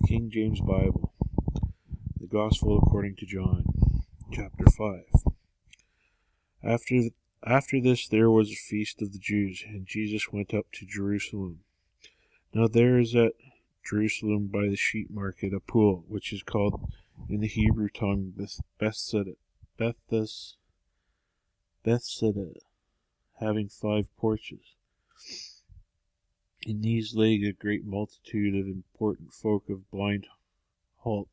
King James Bible, the Gospel according to John, chapter 5. After this there was a feast of the Jews, and Jesus went up to Jerusalem. Now there is at Jerusalem by the sheep market a pool, which is called in the Hebrew tongue Bethesda, having 5 porches. In these lay a great multitude of important folk of blind, halt,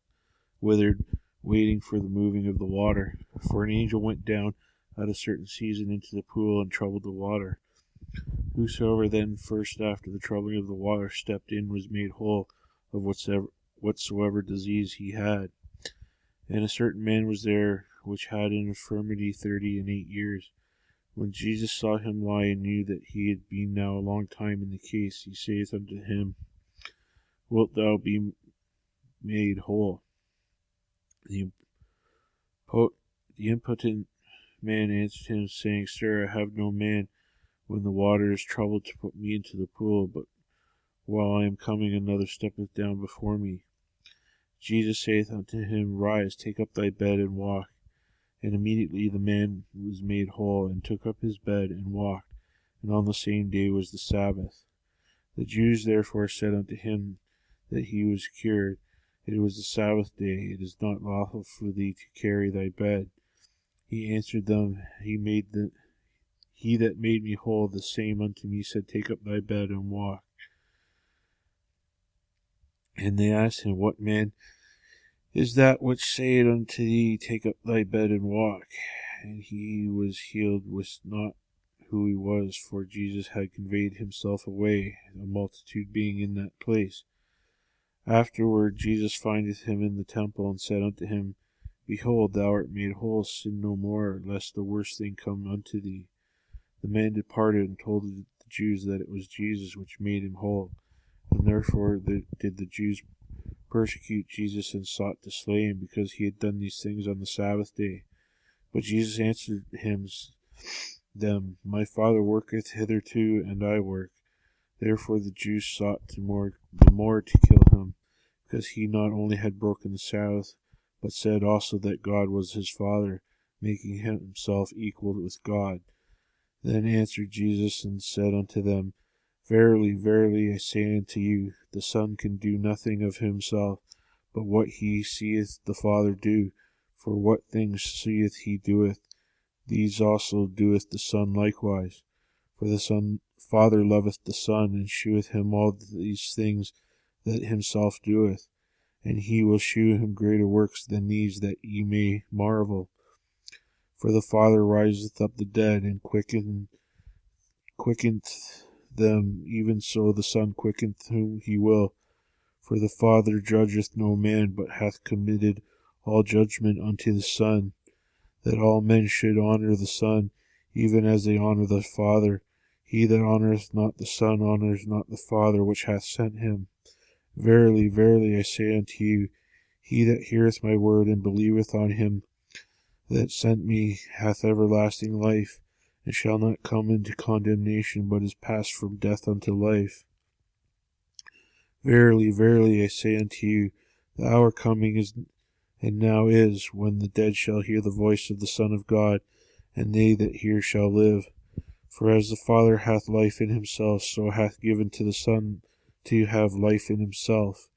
withered, waiting for the moving of the water. For an angel went down at a certain season into the pool and troubled the water. Whosoever then first after the troubling of the water stepped in was made whole of whatsoever disease he had. And a certain man was there which had an infirmity 38 years. When Jesus saw him lie and knew that he had been now a long time in the case, he saith unto him, Wilt thou be made whole? The impotent man answered him, saying, Sir, I have no man when the water is troubled to put me into the pool, but while I am coming another steppeth down before me. Jesus saith unto him, Rise, take up thy bed, and walk. And immediately the man was made whole, and took up his bed, and walked. And on the same day was the Sabbath. The Jews therefore said unto him that he was cured, It was the Sabbath day, it is not lawful for thee to carry thy bed. He answered them, He that made me whole, the same unto me said, Take up thy bed, and walk. And they asked him, What man is that which saith unto thee, Take up thy bed and walk? And he was healed wist not who he was, for Jesus had conveyed himself away, a multitude being in that place. Afterward Jesus findeth him in the temple, and said unto him, Behold, thou art made whole, sin no more, lest the worst thing come unto thee. The man departed, and told the Jews that it was Jesus which made him whole. And therefore did the Jews persecute Jesus, and sought to slay him, because he had done these things on the Sabbath day. But Jesus answered them, My Father worketh hitherto, and I work. Therefore the Jews sought the more to kill him, because he not only had broken the Sabbath, but said also that God was his Father, making himself equal with God. Then answered Jesus and said unto them, Verily, verily, I say unto you, the Son can do nothing of himself, but what he seeth the Father do. For what things seeth he doeth, these also doeth the Son likewise. For the Father loveth the Son, and sheweth him all these things that himself doeth. And he will shew him greater works than these, that ye may marvel. For the Father riseth up the dead, and quickeneth them, even so the Son quickeneth whom he will. For the Father judgeth no man, but hath committed all judgment unto the Son, that all men should honour the Son, even as they honour the Father. He that honoureth not the Son honours not the Father which hath sent him. Verily, verily, I say unto you, he that heareth my word, and believeth on him that sent me, hath everlasting life, and shall not come into condemnation, but is passed from death unto life. Verily, verily, I say unto you, the hour coming is, and now is, when the dead shall hear the voice of the Son of God, and they that hear shall live. For as the Father hath life in himself, so hath given to the Son to have life in himself,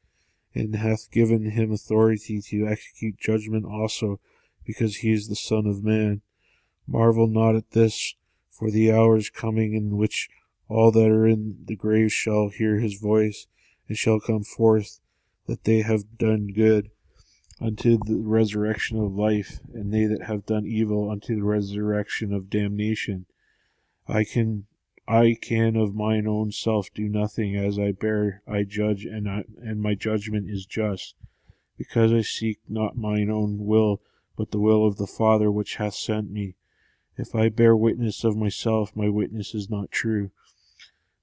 and hath given him authority to execute judgment also, because he is the Son of Man. Marvel not at this, for the hour is coming in which all that are in the grave shall hear his voice, and shall come forth, that they have done good, unto the resurrection of life, and they that have done evil unto the resurrection of damnation. I can of mine own self do nothing. As I bear, I judge, and my judgment is just, because I seek not mine own will, but the will of the Father which hath sent me. If I bear witness of myself, my witness is not true.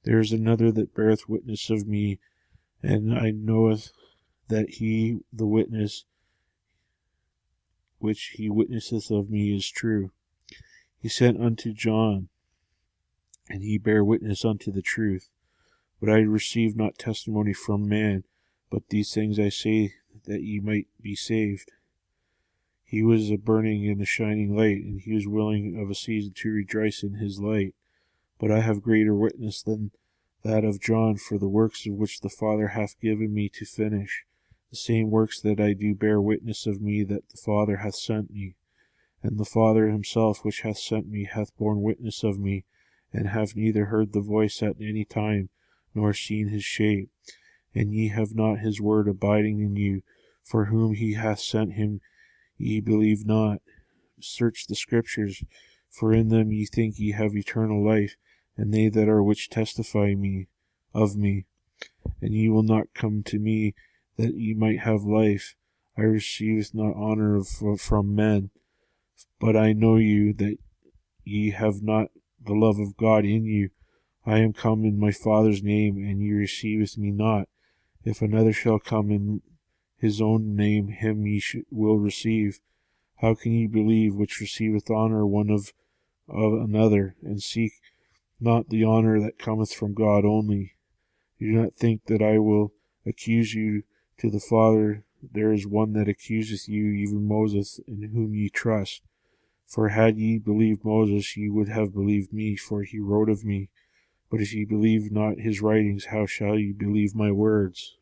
There is another that beareth witness of me, and I knoweth that he, the witness which he witnesseth of me, is true. He sent unto John, and he bare witness unto the truth. But I receive not testimony from man, But these things I say, that ye might be saved. He was a burning and a shining light, and he was willing of a season to rejoice in his light. But I have greater witness than that of John, for the works of which the Father hath given me to finish, the same works that I do bear witness of me that the Father hath sent me. And the Father himself which hath sent me hath borne witness of me, and have neither heard the voice at any time, nor seen his shape. And ye have not his word abiding in you, for whom he hath sent him ye believe not. Search the Scriptures, for in them ye think ye have eternal life, and they that are which testify of me. And ye will not come to me that ye might have life. I receiveth not honour from men, but I know you that ye have not the love of God in you. I am come in my Father's name, and ye receiveth me not. If another shall come in his own name, him ye will receive. How can ye believe which receiveth honour one of another, and seek not the honour that cometh from God only? Do not think that I will accuse you to the Father. There is one that accuseth you, even Moses, in whom ye trust. For had ye believed Moses, ye would have believed me, for he wrote of me. But if ye believe not his writings, how shall ye believe my words?